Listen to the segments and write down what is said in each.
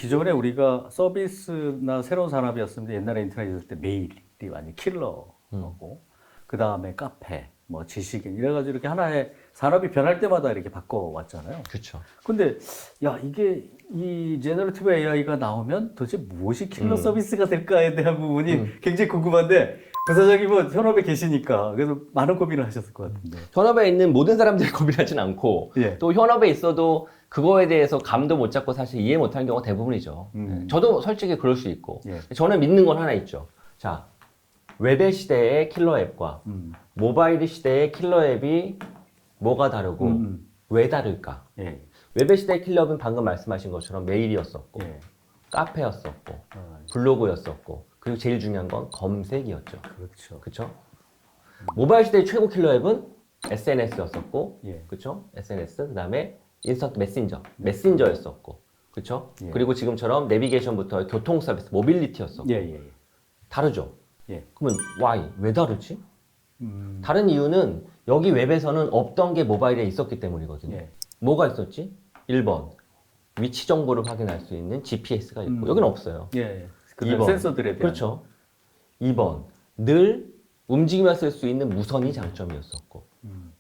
기존에 우리가 서비스나 새로운 산업이었으면 옛날에 인터넷 있을 때 메일이 완전 킬러고 그 다음에 카페, 뭐 지식인 이래가지고 이렇게 하나의 산업이 변할 때마다 이렇게 바꿔왔잖아요. 그렇죠. 근데 야 이게 이 제너러티브 AI가 나오면 도대체 무엇이 킬러 서비스가 될까에 대한 부분이 굉장히 궁금한데 부사장님은 현업에 계시니까 그래서 많은 고민을 하셨을 것 같은데. 현업에 있는 모든 사람들이 고민하진 않고 예. 또 현업에 있어도 그거에 대해서 감도 못 잡고 사실 이해 못하는 경우가 대부분이죠. 예. 저도 솔직히 그럴 수 있고 예. 저는 믿는 건 하나 있죠. 자, 웹의 시대의 킬러 앱과 모바일 시대의 킬러 앱이 뭐가 다르고 왜 다를까? 예. 웹의 시대의 킬러 앱은 방금 말씀하신 것처럼 메일이었었고 예. 카페였었고 블로그였었고 그리고 제일 중요한 건 검색이었죠. 그렇죠. 그렇죠? 모바일 시대의 최고 킬러 앱은 SNS였었고, 예. 그렇죠? SNS 그다음에 인스턴트 메신저였었고, 그렇죠? 예. 그리고 지금처럼 내비게이션부터 교통 서비스, 모빌리티였었고, 예, 예, 다르죠. 예. 그러면 why? 왜 다르지? 다른 이유는 여기 웹에서는 없던 게 모바일에 있었기 때문이거든요. 예. 뭐가 있었지? 1번 위치 정보를 확인할 수 있는 GPS가 있고 여기는 없어요. 예. 그다음 2번 센서들에 대한. 그렇죠. 2번 늘 움직이며 쓸 수 있는 무선이 장점이었었고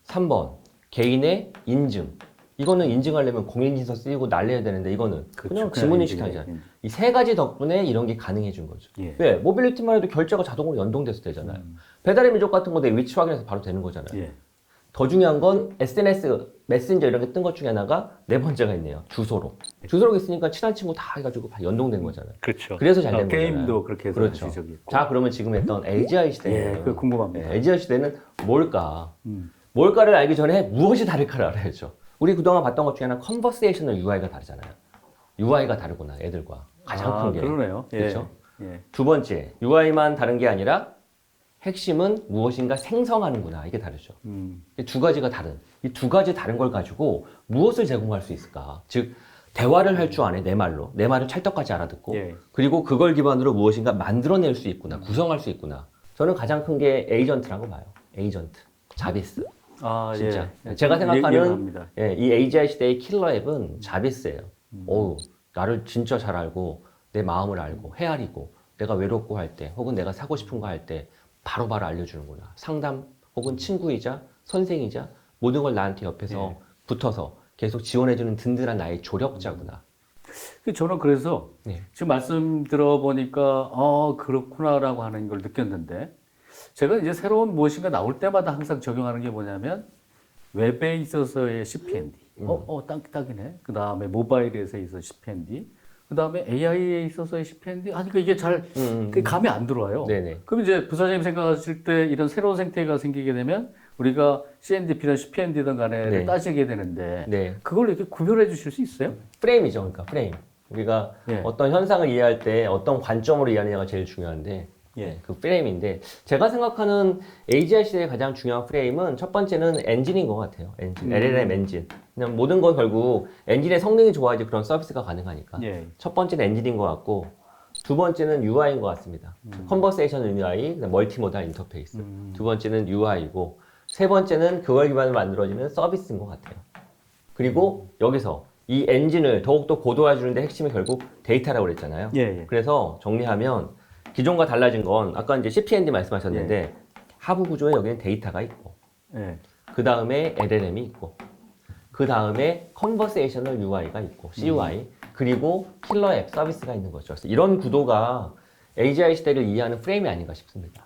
3번 개인의 인증 이거는 인증하려면 공인인증서 쓰이고 날려야 되는데 이거는 그렇죠. 그냥 그냥 지문인식이 인증. 하잖아요. 이 세 가지 덕분에 이런 게 가능해진 거죠. 예. 왜? 모빌리티만 해도 결제가 자동으로 연동돼서 되잖아요. 배달의 민족 같은 거 내 위치 확인해서 바로 되는 거잖아요. 예. 더 중요한 건 SNS, 메신저 이런 게 뜬 것 중에 하나가 네 번째가 있네요. 주소록. 주소록 있으니까 친한 친구 다 해가지고 다 연동된 거잖아요. 그렇죠. 그래서 잘 된 거잖아요. 게임도 그렇게 해서 그렇죠. 적이 있고. 자, 그러면 지금 했던 AGI 시대는 예, 그 궁금합니다. AGI 시대는 뭘까? 뭘까를 알기 전에 무엇이 다를까를 알아야죠. 우리 그동안 봤던 것 중에 하나 컨버세이셔널 UI가 다르잖아요. UI가 다르구나, 애들과. 가장 큰 게. 그러네요. 예. 그렇죠? 예. 두 번째, UI만 다른 게 아니라 핵심은 무엇인가 생성하는구나. 이게 다르죠. 이 두 가지가 다른. 이 두 가지 다른 걸 가지고 무엇을 제공할 수 있을까? 즉, 대화를 할 줄 아네, 내 말로. 내 말을 찰떡같이 알아듣고. 예. 그리고 그걸 기반으로 무엇인가 만들어낼 수 있구나. 구성할 수 있구나. 저는 가장 큰 게 에이전트라고 봐요. 에이전트. 자비스. 아, 진짜. 예. 제가 생각하는 이해합니다. 예, 이 AGI 시대의 킬러 앱은 자비스예요. 어우, 나를 진짜 잘 알고 내 마음을 알고 헤아리고 내가 외롭고 할 때 혹은 내가 사고 싶은 거 할 때 바로바로 알려주는구나. 상담 혹은 친구이자 선생이자 모든 걸 나한테 옆에서 붙어서 계속 지원해주는 든든한 나의 조력자구나. 저는 그래서 네. 지금 말씀 들어보니까 그렇구나라고 하는 걸 느꼈는데 제가 이제 새로운 무엇인가 나올 때마다 항상 적용하는 게 뭐냐면 웹에 있어서의 CPND. 딱이네. 그 다음에 모바일에서 있어 CPND. 그 다음에 AI에 있어서의 CPND. 그러니까 이게 잘 감이 안 들어와요. 네네. 그럼 이제 부사장님 생각하실 때 이런 새로운 생태계가 생기게 되면 우리가 CNDP든 CPND든 간에 네. 따지게 되는데 네. 그걸 이렇게 구별해 주실 수 있어요? 프레임이죠. 그러니까 프레임. 우리가 예. 어떤 현상을 이해할 때 어떤 관점으로 이해하느냐가 제일 중요한데 예. 그 프레임인데 제가 생각하는 AGI 시대의 가장 중요한 프레임은 첫 번째는 엔진인 것 같아요. 엔진, LLM 엔진. 그냥 모든 건 결국 엔진의 성능이 좋아야지 그런 서비스가 가능하니까. 예. 첫 번째는 엔진인 것 같고 두 번째는 UI인 것 같습니다. 컨버세이션 UI, 멀티모달 인터페이스. 두 번째는 UI이고 세 번째는 그걸 기반으로 만들어지는 서비스인 것 같아요. 그리고 여기서 이 엔진을 더욱더 고도화해주는데 핵심이 결국 데이터라고 그랬잖아요. 예. 그래서 정리하면 기존과 달라진 건 아까 이제 CPND 말씀하셨는데 하부 구조에 여기는 데이터가 있고 예. 그 다음에 LLM이 있고 그 다음에 컨버세이셔널 UI가 있고 CUI 그리고 킬러 앱 서비스가 있는 거죠. 그래서 이런 구도가 AGI 시대를 이해하는 프레임이 아닌가 싶습니다.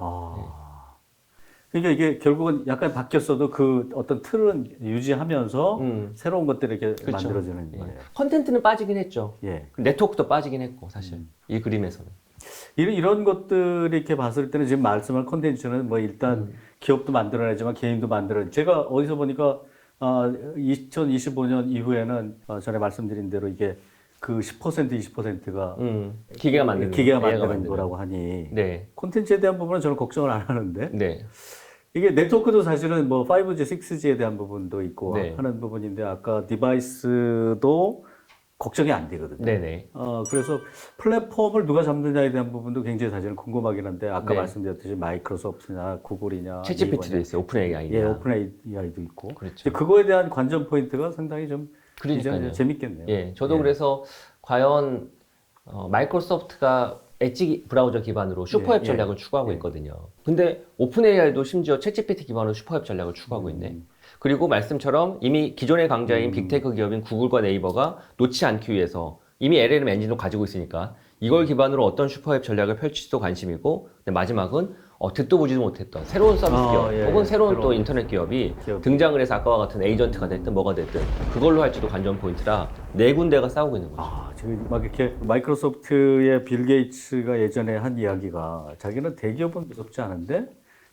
그러니까 이게 결국은 약간 바뀌었어도 그 어떤 틀은 유지하면서 새로운 것들이 이렇게 그렇죠. 만들어지는 예. 거예요. 컨텐츠는 빠지긴 했죠. 예. 네트워크도 빠지긴 했고 사실 이 그림에서는. 이런 것들이 이렇게 봤을 때는 지금 말씀한 콘텐츠는 뭐 일단 기업도 만들어내지만 개인도 만들어. 제가 어디서 보니까 2025년 이후에는 전에 말씀드린 대로 이게 그 10% 20%가 기계가 만드는 기계가 AI가 만드는 만드는. 거라고 하니 네. 콘텐츠에 대한 부분은 저는 걱정을 안 하는데 네. 이게 네트워크도 사실은 뭐 5G, 6G에 대한 부분도 있고 네. 하는 부분인데 아까 디바이스도 걱정이 안 되거든요. 네네. 그래서 플랫폼을 누가 잡느냐에 대한 부분도 굉장히 사실은 궁금하긴 한데 아까 네. 말씀드렸듯이 마이크로소프트나 구글이냐 챗GPT도 있어요. 오픈 AI냐. 예, 오픈 AI도 있고 그렇죠. 이제 그거에 대한 관전 포인트가 상당히 좀 그러니까요. 이제 재밌겠네요. 예, 저도 예. 그래서 과연 마이크로소프트가 엣지 브라우저 기반으로 슈퍼앱 전략을 추구하고 있거든요. 근데 오픈 AI도 심지어 챗GPT 기반으로 슈퍼앱 전략을 추구하고 있네. 그리고 말씀처럼 이미 기존의 강자인 빅테크 기업인 구글과 네이버가 놓지 않기 위해서 이미 LLM 엔진도 가지고 있으니까 이걸 기반으로 어떤 슈퍼앱 전략을 펼칠지도 관심이고, 근데 마지막은 듣도 보지도 못했던 새로운 서비스 기업 혹은 새로운 또 인터넷 기업이 등장을 해서 아까와 같은 에이전트가 됐든 뭐가 됐든 그걸로 할지도 관전 포인트라 네 군데가 싸우고 있는 거죠. 지금 막 이렇게 마이크로소프트의 빌 게이츠가 예전에 한 이야기가 자기는 대기업은 무섭지 않은데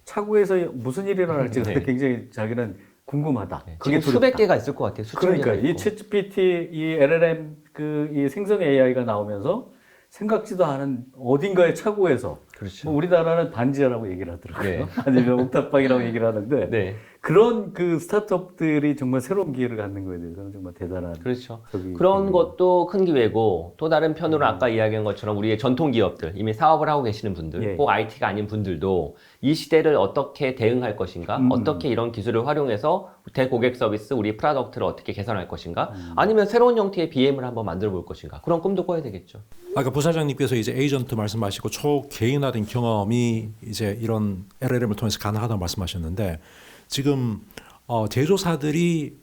차고에서 무슨 일이 일어날지 굉장히 자기는 궁금하다. 지금 수백 개가 있을 것 같아요. 수천 그러니까 개가 이 있고. 챗GPT, 이 LLM 이 생성 AI가 나오면서 생각지도 않은 어딘가의 차고에서 그렇죠. 뭐 우리나라는 반지하라고 얘기를 하더라고요. 네. 아니면 옥탑방이라고 얘기를 하는데 네. 그런 그 스타트업들이 정말 새로운 기회를 갖는 거에 대해서는 정말 대단한. 그렇죠. 그런 것도 큰 기회고, 또 다른 편으로 아까 이야기한 것처럼 우리의 전통 기업들, 이미 사업을 하고 계시는 분들, 꼭 IT가 아닌 분들도 이 시대를 어떻게 대응할 것인가, 어떻게 이런 기술을 활용해서 대고객 서비스, 우리 프로덕트를 어떻게 개선할 것인가, 아니면 새로운 형태의 BM을 한번 만들어 볼 것인가, 그런 꿈도 꿔야 되겠죠. 아까 부사장님께서 이제 에이전트 말씀하시고 초개인화된 경험이 이제 이런 LLM을 통해서 가능하다고 말씀하셨는데, 지금 제조사들이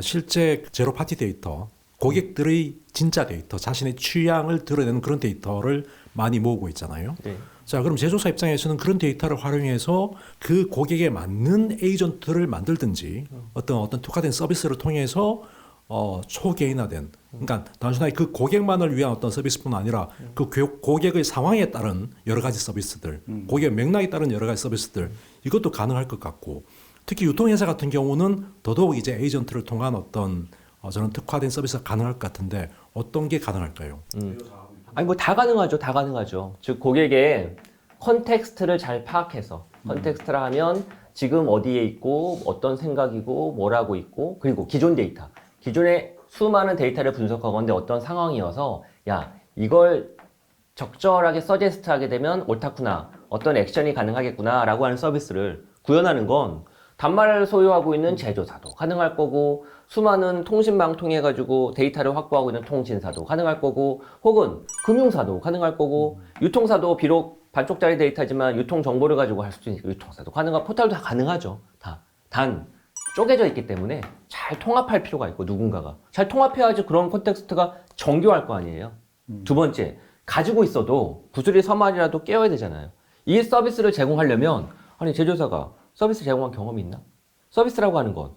실제 제로 파티 데이터, 고객들의 진짜 데이터, 자신의 취향을 드러내는 그런 데이터를 많이 모으고 있잖아요. 네. 자, 그럼 제조사 입장에서는 그런 데이터를 활용해서 그 고객에 맞는 에이전트를 만들든지 어떤 특화된 서비스를 통해서 초개인화된, 그러니까 단순하게 그 고객만을 위한 어떤 서비스뿐 아니라 그 고객의 상황에 따른 여러 가지 서비스들, 고객의 맥락에 따른 여러 가지 서비스들, 이것도 가능할 것 같고, 특히 유통회사 같은 경우는 더더욱 이제 에이전트를 통한 어떤 저는 특화된 서비스가 가능할 것 같은데 어떤 게 가능할까요? 아니 뭐 다 가능하죠. 다 가능하죠. 즉 고객의 컨텍스트를 잘 파악해서, 컨텍스트라 하면 지금 어디에 있고 어떤 생각이고 뭘 하고 있고, 그리고 기존 데이터, 기존의 수많은 데이터를 분석하건데 어떤 상황이어서 야 이걸 적절하게 서제스트하게 되면 옳다구나, 어떤 액션이 가능하겠구나 라고 하는 서비스를 구현하는 건 단말을 소유하고 있는 제조사도 가능할 거고, 수많은 통신망 통해 가지고 데이터를 확보하고 있는 통신사도 가능할 거고, 혹은 금융사도 가능할 거고, 유통사도 비록 반쪽짜리 데이터지만 유통 정보를 가지고 할 수도 있으니까 유통사도 가능하고, 포털도 다 가능하죠. 단 쪼개져 있기 때문에 잘 통합할 필요가 있고, 누군가가 잘 통합해야지 그런 콘텍스트가 정교할 거 아니에요. 두 번째, 가지고 있어도 구슬이 서말이라도 깨워야 되잖아요. 이 서비스를 제공하려면, 아니 제조사가 서비스 제공한 경험이 있나? 서비스라고 하는 건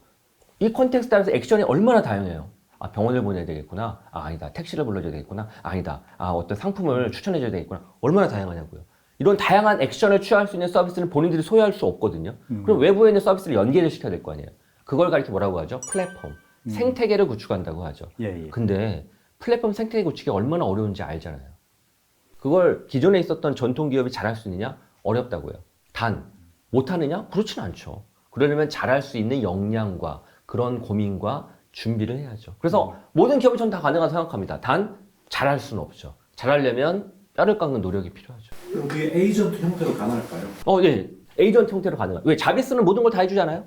이 콘텍스트 따라서 액션이 얼마나 다양해요. 아, 병원을 보내야 되겠구나. 아, 아니다. 택시를 불러줘야 되겠구나. 아, 아니다. 아, 어떤 상품을 추천해줘야 되겠구나. 얼마나 다양하냐고요. 이런 다양한 액션을 취할 수 있는 서비스는 본인들이 소유할 수 없거든요. 그럼 외부에 있는 서비스를 연계를 시켜야 될 거 아니에요. 그걸 가리켜 뭐라고 하죠? 플랫폼. 생태계를 구축한다고 하죠. 근데 플랫폼 생태계 구축이 얼마나 어려운지 알잖아요. 그걸 기존에 있었던 전통 기업이 잘할 수 있느냐? 어렵다고요. 단, 못하느냐? 그렇진 않죠. 그러려면 잘할 수 있는 역량과 그런 고민과 준비를 해야죠. 그래서 모든 기업이 전 다 가능하다고 생각합니다. 단, 잘할 수는 없죠. 잘하려면 뼈를 깎는 노력이 필요하죠. 그럼 그게 에이전트 형태로 가능할까요? 네. 에이전트 형태로 가능해요. 왜? 자비스는 모든 걸 다 해주잖아요.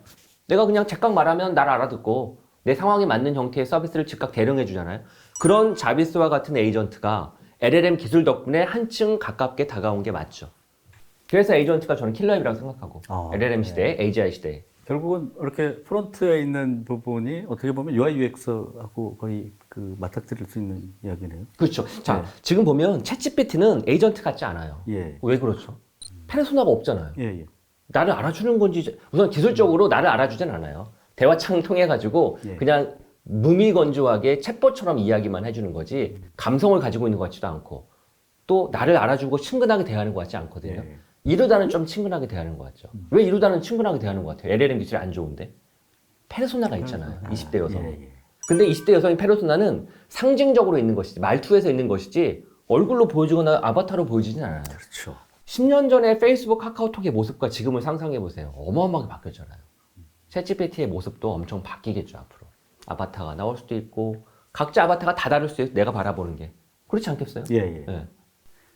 내가 그냥 즉각 말하면 나를 알아듣고 내 상황에 맞는 형태의 서비스를 즉각 대령해주잖아요. 그런 자비스와 같은 에이전트가 LLM 기술 덕분에 한층 가깝게 다가온 게 맞죠. 그래서 에이전트가 저는 킬러앱이라고 생각하고, LLM 시대에, AGI 시대에. 결국은 이렇게 프론트에 있는 부분이 어떻게 보면 UI UX하고 거의 그 맞닥뜨릴 수 있는 이야기네요. 그렇죠. 자, 지금 보면 챗GPT는 에이전트 같지 않아요. 왜 그렇죠? 페르소나가 없잖아요. 나를 알아주는 건지, 우선 기술적으로 나를 알아주진 않아요. 대화창 통해 가지고 그냥 무미건조하게 챗봇처럼 이야기만 해주는 거지, 감성을 가지고 있는 것 같지도 않고, 또 나를 알아주고 친근하게 대하는 것 같지 않거든요. 이루다는 좀 친근하게 대하는 것 같죠. 왜 이루다는 친근하게 대하는 것 같아요? LLM 기술이 안 좋은데? 페르소나가 있잖아요. 20대 여성. 근데 20대 여성의 페르소나는 상징적으로 있는 것이지, 말투에서 있는 것이지 얼굴로 보여주거나 아바타로 보여지진 않아요. 그렇죠. 10년 전에 페이스북, 카카오톡의 모습과 지금을 상상해 보세요. 어마어마하게 바뀌었잖아요. 챗GPT의 모습도 엄청 바뀌겠죠, 앞으로. 아바타가 나올 수도 있고, 각자 아바타가 다 다를 수도 있어요. 내가 바라보는 게. 그렇지 않겠어요? 예.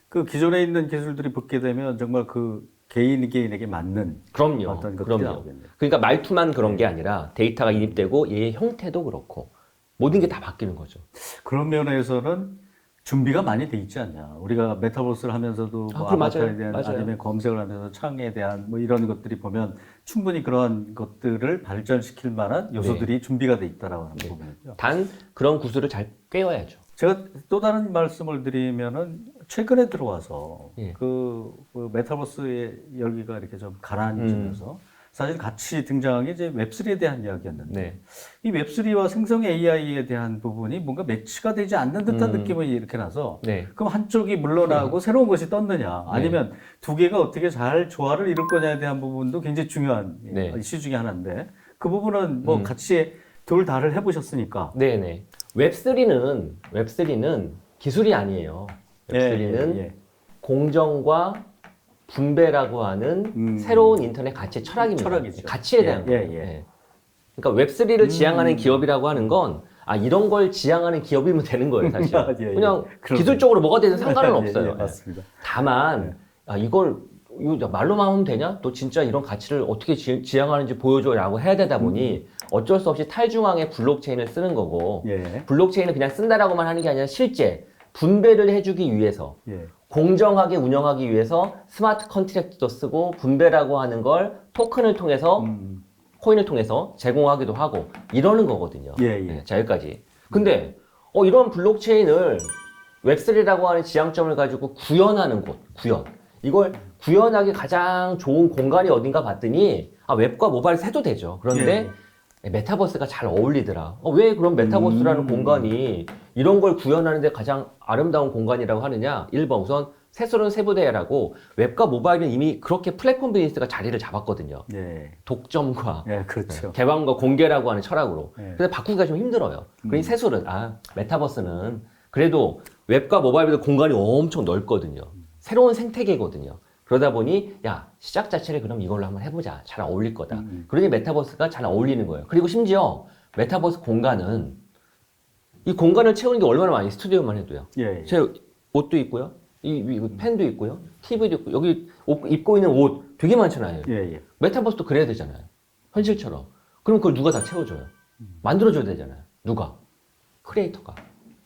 그 기존에 있는 기술들이 붙게 되면 정말 그 개인에게 맞는 그럼요. 어떤 것들이 그럼요. 나오겠네요. 그러니까 말투만 그런 게 아니라 데이터가 인입되고 얘의 형태도 그렇고 모든 게 다 바뀌는 거죠. 그런 면에서는 준비가 많이 돼 있지 않냐. 우리가 메타버스를 하면서도 뭐 그럼 아바타에 맞아요. 대한 맞아요. 아니면 검색을 하면서 창에 대한 뭐 이런 것들이 보면 충분히 그런 것들을 발전시킬 만한 요소들이 준비가 돼 있다라고 하는 부분이죠. 단 그런 구슬을 잘 꿰어야죠. 제가 또 다른 말씀을 드리면은 최근에 들어와서 예. 그 메타버스의 열기가 이렇게 좀 가라앉으면서 사실 같이 등장한 게 이제 웹3에 대한 이야기였는데 네. 이 웹3와 생성 AI에 대한 부분이 뭔가 매치가 되지 않는 듯한 느낌이 이렇게 나서 네. 그럼 한쪽이 물러나고 새로운 것이 떴느냐 아니면 두 개가 어떻게 잘 조화를 이룰 거냐에 대한 부분도 굉장히 중요한 네. 이슈 중에 하나인데 그 부분은 뭐 같이 둘 다를 해보셨으니까 네네. 웹3는 기술이 아니에요. 웹3는 예. 공정과 분배라고 하는 새로운 인터넷 가치 철학입니다. 철학이죠. 가치에 대한 예, 거예요. 예. 예. 그러니까 웹3를 지향하는 기업이라고 하는 건 이런 걸 지향하는 기업이면 되는 거예요, 사실. 예, 예. 그냥 그러네요. 기술적으로 뭐가 되든 상관은 예, 없어요. 예, 맞습니다. 다만 이거 말로만 하면 되냐? 또 진짜 이런 가치를 어떻게 지향하는지 보여줘라고 해야 되다 보니 어쩔 수 없이 탈중앙의 블록체인을 쓰는 거고 예. 블록체인을 그냥 쓴다라고만 하는 게 아니라 실제 분배를 해주기 위해서 예. 공정하게 운영하기 위해서 스마트 컨트랙트도 쓰고 분배라고 하는 걸 토큰을 통해서 코인을 통해서 제공하기도 하고 이러는 거거든요. 예, 예. 네, 자 여기까지. 근데 이런 블록체인을 웹3라고 하는 지향점을 가지고 구현하는 곳, 이걸 구현하기 가장 좋은 공간이 어딘가 봤더니 웹과 모바일에서 해도 되죠. 그런데 메타버스가 잘 어울리더라. 왜 그런 메타버스라는 공간이 이런 걸 구현하는데 가장 아름다운 공간이라고 하느냐? 1번 우선 새소른 세부대라고 웹과 모바일은 이미 그렇게 플랫폼 비즈니스가 자리를 잡았거든요. 예. 독점과 예, 그렇죠. 개방과 공개라고 하는 철학으로. 예. 근데 바꾸기가 좀 힘들어요. 그러니 새소른, 메타버스는 그래도 웹과 모바일보다 공간이 엄청 넓거든요. 새로운 생태계거든요. 그러다 보니 시작 자체를 그럼 이걸로 한번 해보자. 잘 어울릴 거다. 그러니 메타버스가 잘 어울리는 거예요. 그리고 심지어 메타버스 공간은 이 공간을 채우는 게 얼마나 많이 스튜디오만 해도요. 예. 제 옷도 있고요. 이 펜도 있고요. TV도 있고 여기 입고 있는 옷 되게 많잖아요. 예. 메타버스도 그래야 되잖아요. 현실처럼. 그럼 그걸 누가 다 채워줘요? 만들어줘야 되잖아요. 누가? 크리에이터가.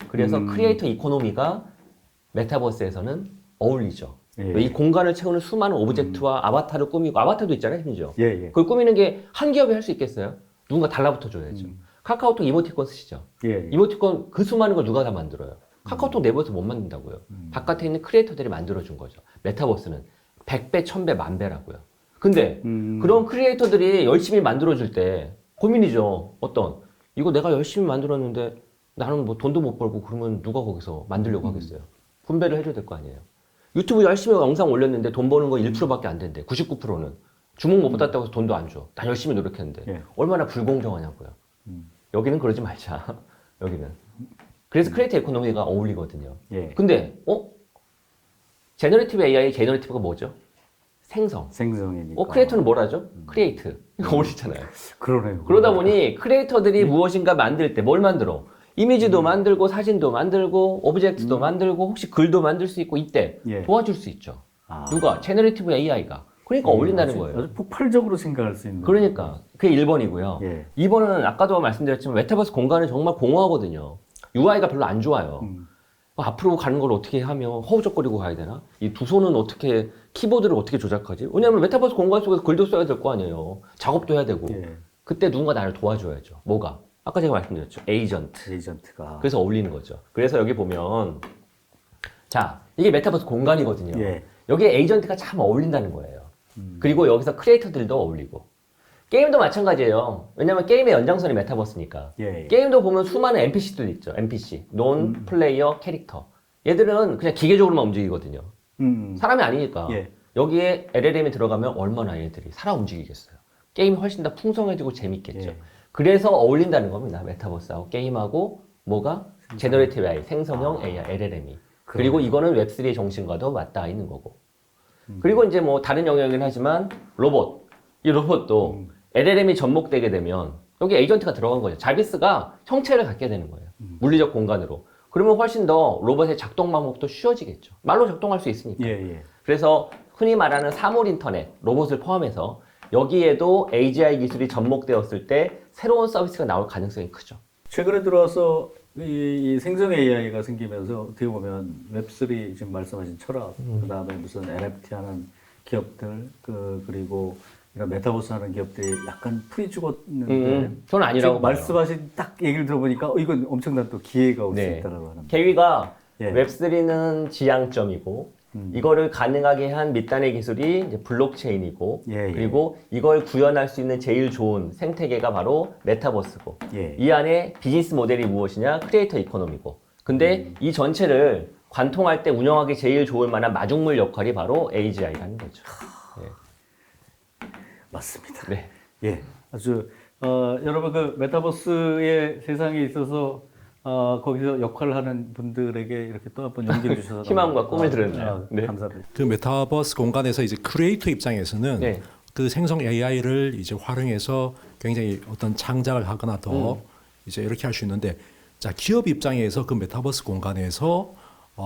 그래서 크리에이터 이코노미가 메타버스에서는 어울리죠. 예. 이 공간을 채우는 수많은 오브젝트와 아바타를 꾸미고 아바타도 있잖아요, 심지어. 예. 그걸 꾸미는 게 한 기업이 할 수 있겠어요? 누군가 달라붙어 줘야죠. 카카오톡 이모티콘 쓰시죠? 예. 이모티콘 그 수많은 걸 누가 다 만들어요? 카카오톡 내부에서 못 만든다고요. 바깥에 있는 크리에이터들이 만들어준 거죠. 메타버스는 100배, 1000배, 만배라고요. 근데 그런 크리에이터들이 열심히 만들어줄 때 고민이죠. 이거 내가 열심히 만들었는데 나는 뭐 돈도 못 벌고 그러면 누가 거기서 만들려고 하겠어요? 분배를 해줘야 될 거 아니에요. 유튜브 열심히 영상 올렸는데 돈 버는 거 1%밖에 안 된대. 99%는. 주목 못 받았다고 해서 돈도 안 줘. 나 열심히 노력했는데. 예. 얼마나 불공정하냐고요. 여기는 그러지 말자. 여기는. 그래서 크리에이터 에코노미가 어울리거든요. 예. 근데 제너레이티브 AI, 제너레이티브가 뭐죠? 생성. 생성이니까. 크리에이터는 뭘 하죠? 크리에이트. 이거 어울리잖아요. 그러네요. 그러다 보니 크리에이터들이 무엇인가 만들 때 뭘 만들어? 이미지도 만들고 사진도 만들고 오브젝트도 만들고 혹시 글도 만들 수 있고 이때 예. 도와줄 수 있죠. 아. 누가? 제너레이티브 AI가. 그러니까 어울린다는 거예요. 아주 폭발적으로 생각할 수 있는. 그러니까 그게 1번이고요. 예. 2번은 아까도 말씀드렸지만 메타버스 공간은 정말 공허하거든요. UI가 별로 안 좋아요. 앞으로 가는 걸 어떻게 하면 허우적거리고 가야 되나? 이 두 손은 어떻게 키보드를 어떻게 조작하지? 왜냐하면 메타버스 공간 속에서 글도 써야 될 거 아니에요. 작업도 해야 되고. 예. 그때 누군가 나를 도와줘야죠. 뭐가? 아까 제가 말씀드렸죠. 에이전트가. 그래서 어울리는 거죠. 그래서 여기 보면 자 이게 메타버스 공간이거든요. 예. 여기에 에이전트가 참 어울린다는 거예요. 그리고 여기서 크리에이터들도 어울리고 게임도 마찬가지예요. 왜냐하면 게임의 연장선이 메타버스니까. 예. 게임도 보면 수많은 NPC들 있죠. NPC, 논 플레이어 캐릭터. 얘들은 그냥 기계적으로만 움직이거든요. 사람이 아니니까. 예. 여기에 LLM이 들어가면 얼마나 얘들이 살아 움직이겠어요. 게임이 훨씬 더 풍성해지고 재밌겠죠. 예. 그래서 어울린다는 겁니다. 메타버스하고 게임하고 뭐가? 제너레이티브 AI, 생성형 AI, LLM이. 그리고 이거는 웹3의 정신과도 맞닿아 있는 거고. 그리고 이제 뭐 다른 영역이긴 하지만 로봇. 이 로봇도 LLM이 접목되게 되면 여기 에이전트가 들어간 거죠. 자비스가 형체를 갖게 되는 거예요. 물리적 공간으로. 그러면 훨씬 더 로봇의 작동 방법도 쉬워지겠죠. 말로 작동할 수 있으니까. 예. 그래서 흔히 말하는 사물 인터넷, 로봇을 포함해서 여기에도 AGI 기술이 접목되었을 때 새로운 서비스가 나올 가능성이 크죠. 최근에 들어와서 이 생성 AI가 생기면서 어떻게 보면 웹3 지금 말씀하신 철학, 그다음에 무슨 NFT 하는 기업들, 그리고 이런 메타버스 하는 기업들이 약간 풀이 죽었는데 저는 아니라고 지금 봐요. 말씀하신 딱 얘기를 들어보니까 이건 엄청난 또 기회가 올 수 네. 있다라고 하는. 개위가 예. 웹3는 지향점이고 이거를 가능하게 한 밑단의 기술이 이제 블록체인이고 예, 예. 그리고 이걸 구현할 수 있는 제일 좋은 생태계가 바로 메타버스고 예. 이 안에 비즈니스 모델이 무엇이냐 크리에이터 이코노미고 근데 이 전체를 관통할 때 운영하기 제일 좋을 만한 마중물 역할이 바로 AGI라는 거죠. 맞습니다. 네. 예, 아주 여러분 그 메타버스의 세상에 있어서 거기서 역할을 하는 분들에게 이렇게 또 한 번 용기를 주셔서 희망과 꿈을 들었네요. 네. 감사드립니다. 그 메타버스 공간에서 이제 크리에이터 입장에서는 네. 그 생성 AI를 이제 활용해서 굉장히 어떤 창작을 하거나 더 이제 이렇게 할 수 있는데 자 기업 입장에서 그 메타버스 공간에서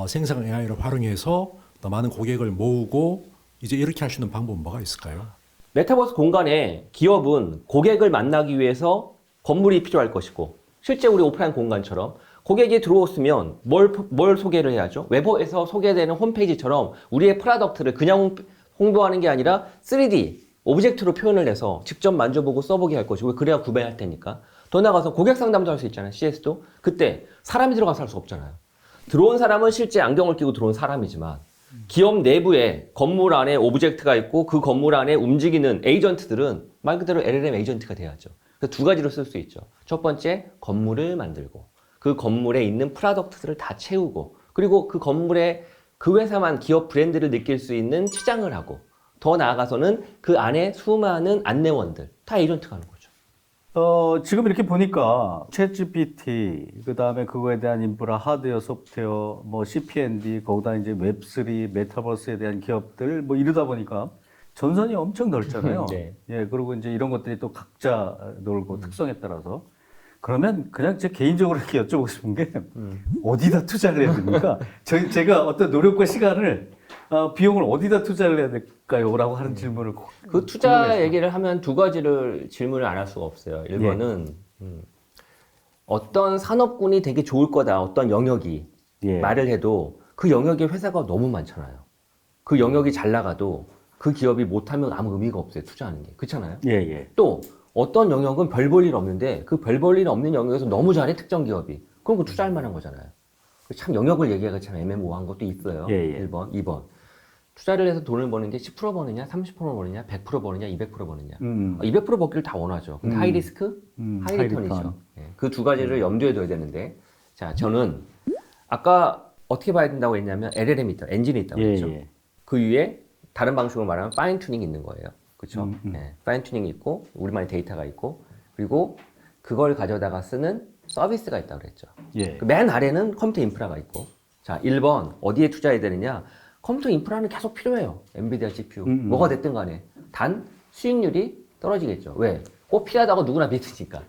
생성 AI를 활용해서 더 많은 고객을 모으고 이제 이렇게 할 수 있는 방법은 뭐가 있을까요? 메타버스 공간에 기업은 고객을 만나기 위해서 건물이 필요할 것이고 실제 우리 오프라인 공간처럼 고객이 들어왔으면 뭘 소개를 해야죠? 웹에서 소개되는 홈페이지처럼 우리의 프로덕트를 그냥 홍보하는 게 아니라 3D 오브젝트로 표현을 해서 직접 만져보고 써보게 할 것이고 그래야 구매할 테니까 더 나가서 고객 상담도 할 수 있잖아요. CS도. 그때 사람이 들어가서 할 수 없잖아요. 들어온 사람은 실제 안경을 끼고 들어온 사람이지만 기업 내부에 건물 안에 오브젝트가 있고 그 건물 안에 움직이는 에이전트들은 말 그대로 LLM 에이전트가 돼야죠. 그래서 두 가지로 쓸 수 있죠. 첫 번째, 건물을 만들고 그 건물에 있는 프로덕트들을 다 채우고 그리고 그 건물에 그 회사만 기업 브랜드를 느낄 수 있는 치장을 하고 더 나아가서는 그 안에 수많은 안내원들 다 에이전트가 하는 거죠. 지금 이렇게 보니까 챗GPT, 그 다음에 그거에 대한 인프라, 하드웨어, 소프트웨어, 뭐 CPND, 거기다 이제 웹3, 메타버스에 대한 기업들, 뭐 이러다 보니까 전선이 엄청 넓잖아요. 네. 예, 그리고 이제 이런 것들이 또 각자 놀고 특성에 따라서. 그러면 그냥 제 개인적으로 이렇게 여쭤보고 싶은 게 어디다 투자를 해야 됩니까? 제가 어떤 노력과 시간을 비용을 어디다 투자를 해야 될까요? 라고 하는 질문을 그 투자 얘기를 하면 두 가지를 질문을 안 할 수가 없어요. 1번은 어떤 산업군이 되게 좋을 거다. 어떤 영역이 예. 말을 해도 그 영역에 회사가 너무 많잖아요. 그 영역이 잘 나가도 그 기업이 못하면 아무 의미가 없어요. 투자하는 게. 그렇잖아요. 예, 예. 또 어떤 영역은 별 볼 일 없는데 그 별 볼 일 없는 영역에서 너무 잘해 특정 기업이. 그럼 그 투자할 만한 거잖아요. 참 영역을 얘기하기가 참 애매모호한 것도 있어요. 예, 예. 1번. 2번. 투자를 해서 돈을 버는 게 10% 버느냐, 30% 버느냐, 100% 버느냐, 200% 버느냐. 200% 버기를 다 원하죠. 근데 하이 리스크, 하이 하이 리턴이죠. 리턴. 그 두 가지를 염두에 둬야 되는데, 자, 저는 아까 어떻게 봐야 된다고 했냐면 LLM이 있다, 엔진이 있다고 예, 했죠. 예. 그 위에 다른 방식으로 말하면 파인 튜닝이 있는 거예요. 그렇죠? 파인 튜닝이 있고 우리만의 데이터가 있고 그리고 그걸 가져다가 쓰는 서비스가 있다고 그랬죠. 예. 그맨 아래는 컴퓨터 인프라가 있고 자 1번 어디에 투자해야 되느냐 컴퓨터 인프라는 계속 필요해요. 엔비디아 CPU 뭐가 됐든 간에 단 수익률이 떨어지겠죠. 왜? 꼭 필요하다고 누구나 믿으니까.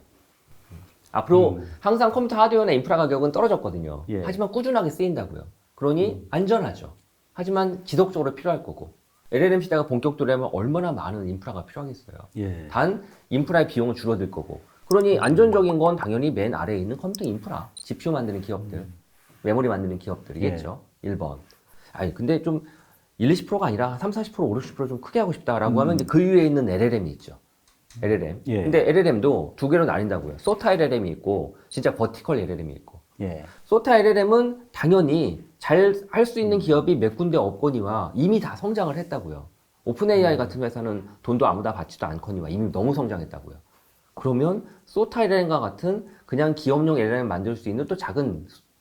앞으로 항상 컴퓨터 하드웨어나 인프라 가격은 떨어졌거든요. 예. 하지만 꾸준하게 쓰인다고요. 그러니 안전하죠. 하지만 지속적으로 필요할 거고 LLM 시대가 본격적으로 얼마나 많은 인프라가 필요하겠어요. 예. 단 인프라의 비용은 줄어들 거고 그러니 안전적인 건 당연히 맨 아래에 있는 컴퓨터 인프라 GPU 만드는 기업들 메모리 만드는 기업들이겠죠. 1번 아니 근데 좀 20%가 아니라 30, 40%, 50, 60%좀 크게 하고 싶다라고 하면 이제 그 위에 있는 LLM이 있죠. LLM. 예. 근데 LLM도 두 개로 나뉜다고요. 소타 LLM이 있고 진짜 버티컬 LLM이 있고 예. 소타 LLM은 당연히 잘 할 수 있는 기업이 몇 군데 없거니와 이미 다 성장을 했다고요. 오픈 AI 같은 회사는 돈도 아무나 받지도 않거니와 이미 너무 성장했다고요. 그러면 소타 LLM과 같은 그냥 기업용 LLM 만들 수 있는 또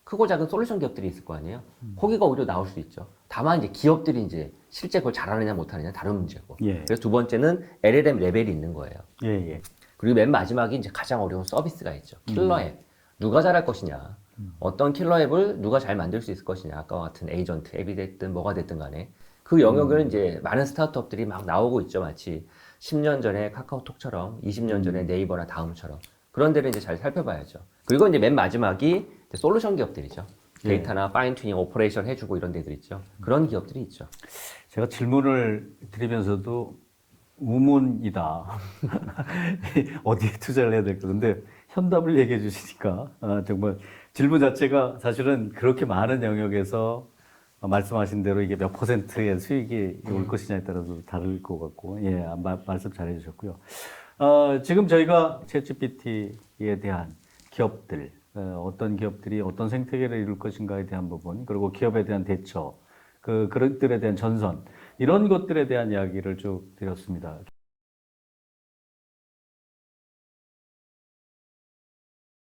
크고 작은 솔루션 기업들이 있을 거 아니에요. 거기가 오히려 나올 수 있죠. 다만 이제 기업들이 이제 실제 그걸 잘하느냐 못하느냐 다른 문제고. 예. 그래서 두 번째는 LLM 레벨이 있는 거예요. 예, 예. 그리고 맨 마지막이 이제 가장 어려운 서비스가 있죠. 킬러 앱. 누가 잘할 것이냐. 어떤 킬러 앱을 누가 잘 만들 수 있을 것이냐. 아까와 같은 에이전트 앱이 됐든 뭐가 됐든 간에. 그 영역을 이제 많은 스타트업들이 막 나오고 있죠. 마치 10년 전에 카카오톡처럼 20년 전에 네이버나 다음처럼. 그런 데를 이제 잘 살펴봐야죠. 그리고 이제 맨 마지막이 이제 솔루션 기업들이죠. 데이터나 파인 튜닝 오퍼레이션 해주고 이런 데들 있죠. 그런 기업들이 있죠. 제가 질문을 드리면서도 우문이다. 어디에 투자를 해야 될까? 근데 현답을 얘기해 주시니까 정말 질문 자체가 사실은 그렇게 많은 영역에서 말씀하신 대로 이게 몇 %의 수익이 올 것이냐에 따라서 다를 것 같고, 예, 말씀 잘 해주셨고요. 지금 저희가 챗GPT에 대한 기업들, 어떤 기업들이 어떤 생태계를 이룰 것인가에 대한 부분, 그리고 기업에 대한 대처, 그런 것들에 대한 전선, 이런 것들에 대한 이야기를 쭉 드렸습니다.